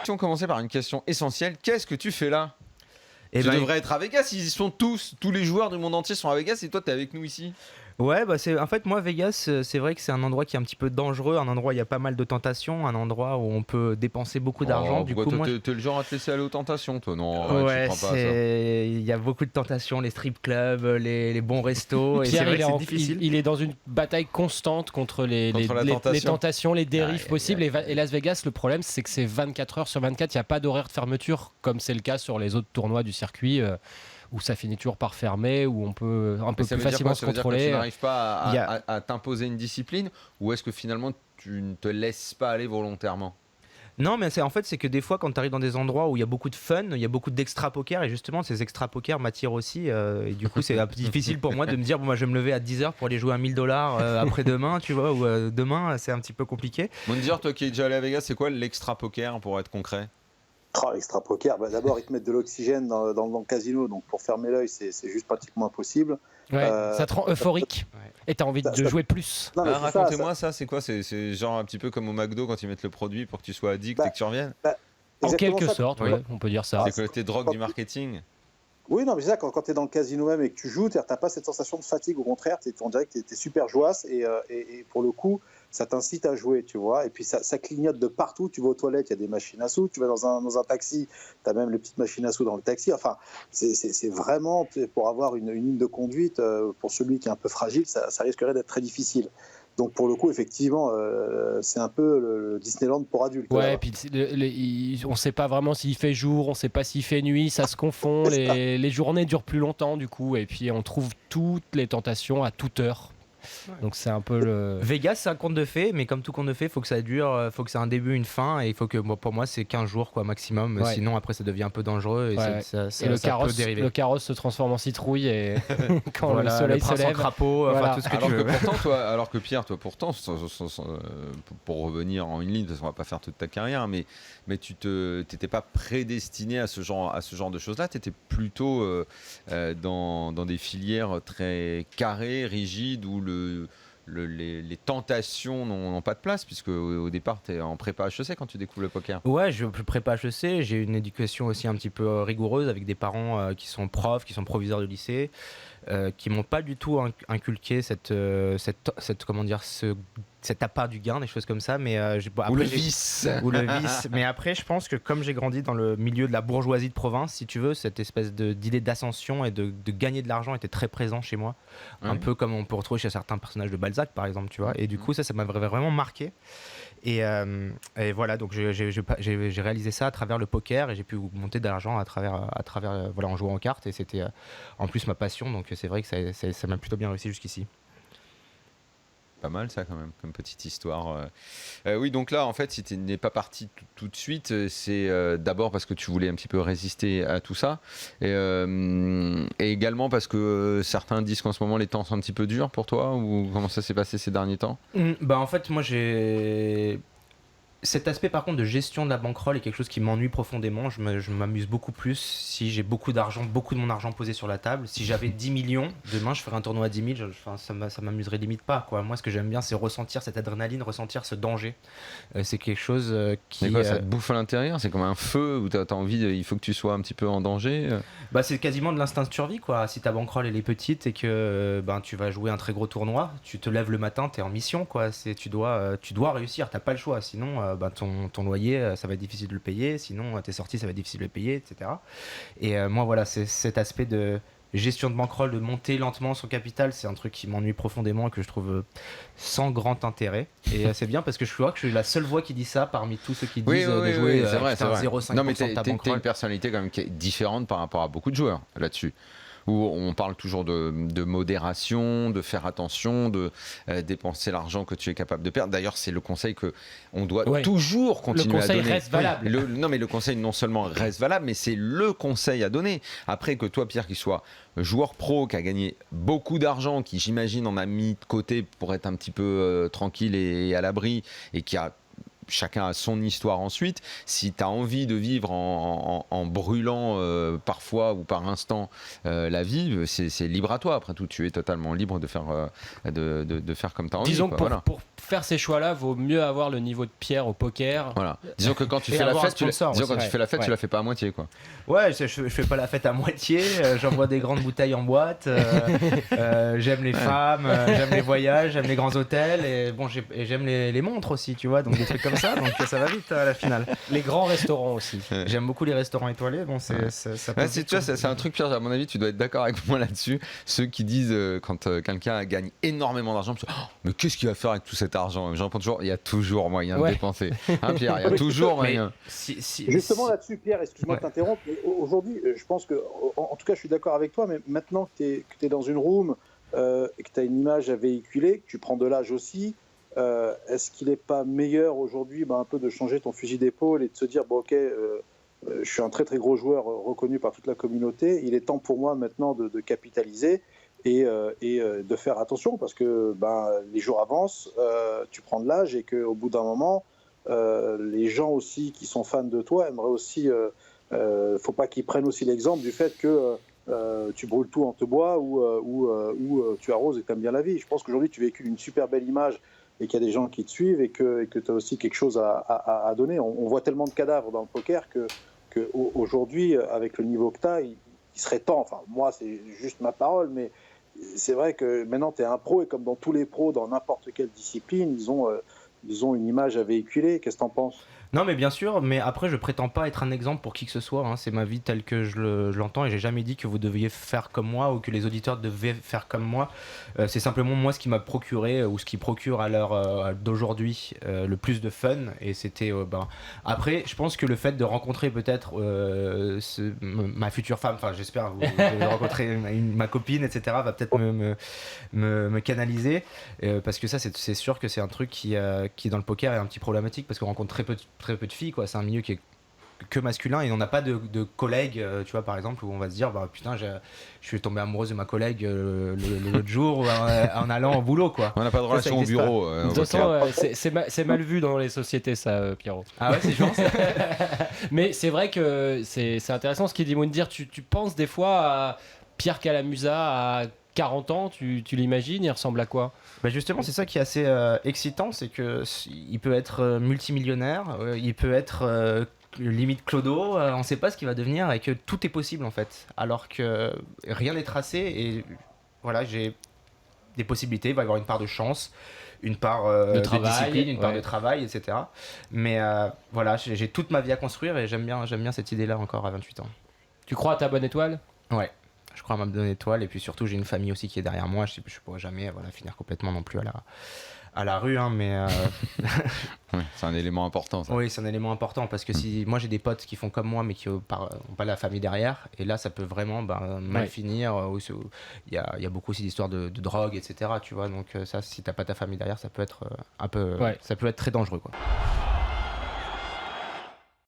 On commençait par une question essentielle. Qu'est-ce que tu fais là? Tu devrais être à Vegas. Ils y sont tous les joueurs du monde entier sont à Vegas et toi, t'es avec nous ici. Ouais, bah en fait moi Vegas, c'est vrai que c'est un endroit qui est un petit peu dangereux, un endroit où il y a pas mal de tentations, un endroit où on peut dépenser beaucoup d'argent. Du coup, toi, moi, t'es le genre à te laisser aller aux tentations, toi, non? ouais, Tu prends pas ça. il y a beaucoup de tentations, les strip clubs, les bons restos, et c'est Pierre, vrai que c'est difficile. il est dans une bataille constante contre les tentations, les dérives possibles. Et Las Vegas, le problème, c'est que c'est 24 heures sur 24, il n'y a pas d'horaire de fermeture, comme c'est le cas sur les autres tournois du circuit. Où ça finit toujours par fermer, où on peut un peu plus facilement se contrôler. Ça veut dire que tu n'arrives pas à t'imposer une discipline, ou est-ce que finalement tu ne te laisses pas aller volontairement? Non, mais c'est que des fois, quand tu arrives dans des endroits où il y a beaucoup de fun, il y a beaucoup d'extra poker, et justement, ces extra poker m'attirent aussi. Et du coup, c'est un peu difficile pour moi de me dire, bon, moi, je vais me lever à 10h pour aller jouer à $1000 après-demain, tu vois, ou demain, c'est un petit peu compliqué. Moundir, toi qui es déjà allé à Vegas, c'est quoi l'extra poker pour être concret? Extra poker, d'abord ils te mettent de l'oxygène dans le casino, donc pour fermer l'œil c'est juste pratiquement impossible. Ouais, ça te rend euphorique et t'as envie de jouer plus. Racontez-moi ça, c'est quoi? C'est genre un petit peu comme au McDo quand ils mettent le produit pour que tu sois addict et que tu reviennes? En quelque sorte, ouais, on peut dire ça. C'est le côté drogue du marketing. Oui, non, mais c'est ça, quand tu es dans le casino même et que tu joues, tu n'as pas cette sensation de fatigue, au contraire, on dirait que tu es super joyeux et pour le coup, ça t'incite à jouer, tu vois. Et puis ça clignote de partout, tu vas aux toilettes, il y a des machines à sous, tu vas dans un taxi, tu as même les petites machines à sous dans le taxi. Enfin, c'est vraiment, pour avoir une ligne de conduite, pour celui qui est un peu fragile, ça risquerait d'être très difficile. Donc pour le coup, effectivement, c'est un peu le Disneyland pour adultes. Ouais, et puis on sait pas vraiment s'il fait jour, on sait pas s'il fait nuit, ça se confond, les journées durent plus longtemps du coup, et puis on trouve toutes les tentations à toute heure. Ouais. Donc c'est un peu le... Vegas, c'est un conte de fées, mais comme tout conte de fées, il faut que ça dure, faut que ça ait un début, une fin, et il faut que, pour moi, c'est 15 jours quoi, maximum, sinon après ça devient un peu danreux, et le carrosse se transforme en citrouille, et quand le soleil se lève, crapaud, tout ce que tu veux. Alors que Pierre, toi pourtant, pour revenir en une ligne, parce qu'on va pas faire toute ta carrière, mais tu t'étais pas prédestiné à ce genre de choses-là, tu étais plutôt dans des filières très carrées, rigides, où les tentations n'ont pas de place, puisque au départ tu es en prépa HEC quand tu découvres le poker. Ouais, je prépa HEC, j'ai une éducation aussi un petit peu rigoureuse avec des parents qui sont profs, qui sont proviseurs de lycée, qui m'ont pas du tout inculqué cette comment dire, cet appât du gain, des choses comme ça, mais ou le vice. Mais après, je pense que comme j'ai grandi dans le milieu de la bourgeoisie de province, si tu veux, cette espèce d'idée d'ascension et de gagner de l'argent était très présent chez moi, un peu comme on peut retrouver chez certains personnages de Balzac, par exemple, tu vois. Et du coup, ça m'a vraiment marqué. Et voilà, donc j'ai réalisé ça à travers le poker, et j'ai pu monter de l'argent à travers voilà, en jouant aux cartes, et c'était en plus ma passion, donc c'est vrai que ça m'a plutôt bien réussi jusqu'ici. Pas mal ça quand même, comme petite histoire. Oui, donc là en fait, si tu n'es pas parti tout de suite, c'est d'abord parce que tu voulais un petit peu résister à tout ça, et également parce que certains disent qu'en ce moment les temps sont un petit peu durs pour toi, ou comment ça s'est passé ces derniers temps? En fait, moi j'ai... Cet aspect par contre de gestion de la bankroll est quelque chose qui m'ennuie profondément. Je m'amuse beaucoup plus si j'ai beaucoup d'argent, beaucoup de mon argent posé sur la table. Si j'avais 10 millions, demain je ferais un tournoi à 10 000, ça m'amuserait limite pas, quoi. Moi ce que j'aime bien c'est ressentir cette adrénaline, ressentir ce danger. C'est quelque chose qui... Mais quoi, ça te bouffe à l'intérieur? C'est comme un feu où t'as envie, il faut que tu sois un petit peu en danger? C'est quasiment de l'instinct de survie, quoi. Si ta bankroll elle est petite et que tu vas jouer un très gros tournoi, tu te lèves le matin, t'es en mission, quoi. Tu dois réussir, t'as pas le choix, sinon... ton loyer, ça va être difficile de le payer, sinon tes sorties, ça va être difficile de le payer, etc. Et moi, voilà, c'est cet aspect de gestion de bankroll, de monter lentement son capital, c'est un truc qui m'ennuie profondément et que je trouve sans grand intérêt. Et c'est bien parce que je crois que je suis la seule voix qui dit ça parmi tous ceux qui disent de jouer 0,5% non, mais de ta bankroll. T'es une personnalité quand même qui est différente par rapport à beaucoup de joueurs là-dessus, où on parle toujours de modération, de faire attention, de dépenser l'argent que tu es capable de perdre. D'ailleurs, c'est le conseil qu'on doit toujours continuer à donner. Le conseil reste valable. Non, mais le conseil non seulement reste valable, mais c'est le conseil à donner. Après que toi, Pierre, qui sois joueur pro, qui a gagné beaucoup d'argent, qui j'imagine en a mis de côté pour être un petit peu tranquille et à l'abri, et qui a chacun a son histoire ensuite. Si tu as envie de vivre en brûlant parfois ou par instant la vie, c'est libre à toi. Après tout, tu es totalement libre de faire, de faire comme tu as envie. Disons que pour faire ces choix-là, vaut mieux avoir le niveau de Pierre au poker. Voilà. Disons que quand tu fais la fête, tu la fais pas à moitié, quoi. Ouais, je fais pas la fête à moitié. J'envoie des grandes bouteilles en boîte. J'aime les femmes, j'aime les voyages, j'aime les grands hôtels et bon, j'aime les montres aussi, tu vois. Donc des trucs comme ça. Donc ça va vite à la finale. Les grands restaurants aussi. J'aime beaucoup les restaurants étoilés. Bon, ça c'est un truc, Pierre. À mon avis, tu dois être d'accord avec moi là-dessus. Ceux qui disent quand quelqu'un gagne énormément d'argent, mais qu'est-ce qu'il va faire avec tout cet argent? Je réponds toujours, il y a toujours moyen de dépenser. Hein, Pierre, il y a toujours moyen. Justement là-dessus, Pierre, excuse-moi de t'interrompre, mais aujourd'hui, je pense que, en tout cas, je suis d'accord avec toi, mais maintenant que tu es dans une room et que tu as une image à véhiculer, que tu prends de l'âge aussi, est-ce qu'il n'est pas meilleur aujourd'hui un peu de changer ton fusil d'épaule et de se dire, bon, ok, je suis un très très gros joueur reconnu par toute la communauté, il est temps pour moi maintenant de capitaliser et de faire attention parce que les jours avancent, tu prends de l'âge et qu'au bout d'un moment, les gens aussi qui sont fans de toi aimeraient aussi, faut pas qu'ils prennent aussi l'exemple du fait que tu brûles tout en te bois ou tu arroses et tu aimes bien la vie. Je pense qu'aujourd'hui tu véhicules une super belle image et qu'il y a des gens qui te suivent et que tu as aussi quelque chose à donner. On voit tellement de cadavres dans le poker que aujourd'hui, avec le niveau que tu as, il serait temps, enfin moi c'est juste ma parole, mais c'est vrai que maintenant tu es un pro et comme dans tous les pros, dans n'importe quelle discipline, ils ont une image à véhiculer. Qu'est-ce que tu en penses ? Non, mais bien sûr, mais après, je prétends pas être un exemple pour qui que ce soit. Hein. C'est ma vie telle que je l'entends et j'ai jamais dit que vous deviez faire comme moi ou que les auditeurs devaient faire comme moi. C'est simplement moi ce qui m'a procuré ou ce qui procure à l'heure d'aujourd'hui le plus de fun. Et c'était. Après, je pense que le fait de rencontrer peut-être ma future femme, enfin, j'espère de rencontrer ma copine, etc., va peut-être me canaliser. Parce que ça, c'est sûr que c'est un truc qui dans le poker est un petit problématique parce qu'on rencontre très peu de filles, quoi. C'est un milieu qui est que masculin et on n'a pas de collègues, tu vois, par exemple, où on va se dire putain, je suis tombé amoureuse de ma collègue l'autre jour en allant au boulot, quoi. On n'a pas de relation au bureau. De toute façon, c'est mal vu dans les sociétés, ça, Pierrot. Ah ouais, c'est genre ça. Mais c'est vrai que c'est intéressant ce qu'il dit Moundir. Tu penses des fois à Pierre Calamusa à 40 ans, tu l'imagines, il ressemble à quoi? Justement, c'est ça qui est assez excitant, c'est qu'il peut être multimillionnaire, il peut être limite clodo, on ne sait pas ce qu'il va devenir et que tout est possible en fait, alors que rien n'est tracé et voilà, j'ai des possibilités, il va y avoir une part de chance, une part de discipline, une part de travail, etc. Mais voilà, j'ai toute ma vie à construire et j'aime bien cette idée-là encore à 28 ans. Tu crois à ta bonne étoile? Ouais. Je crois à ma bonne étoile et puis surtout j'ai une famille aussi qui est derrière moi. Je pourrais jamais finir complètement non plus à la rue, hein, mais oui, c'est un élément important, ça. Oui, c'est un élément important parce que si moi j'ai des potes qui font comme moi mais qui n'ont pas la famille derrière et là ça peut vraiment mal finir. Il y a beaucoup aussi d'histoires de drogue, etc. Tu vois, donc ça, si t'as pas ta famille derrière, ça peut être ça peut être très dangereux, quoi.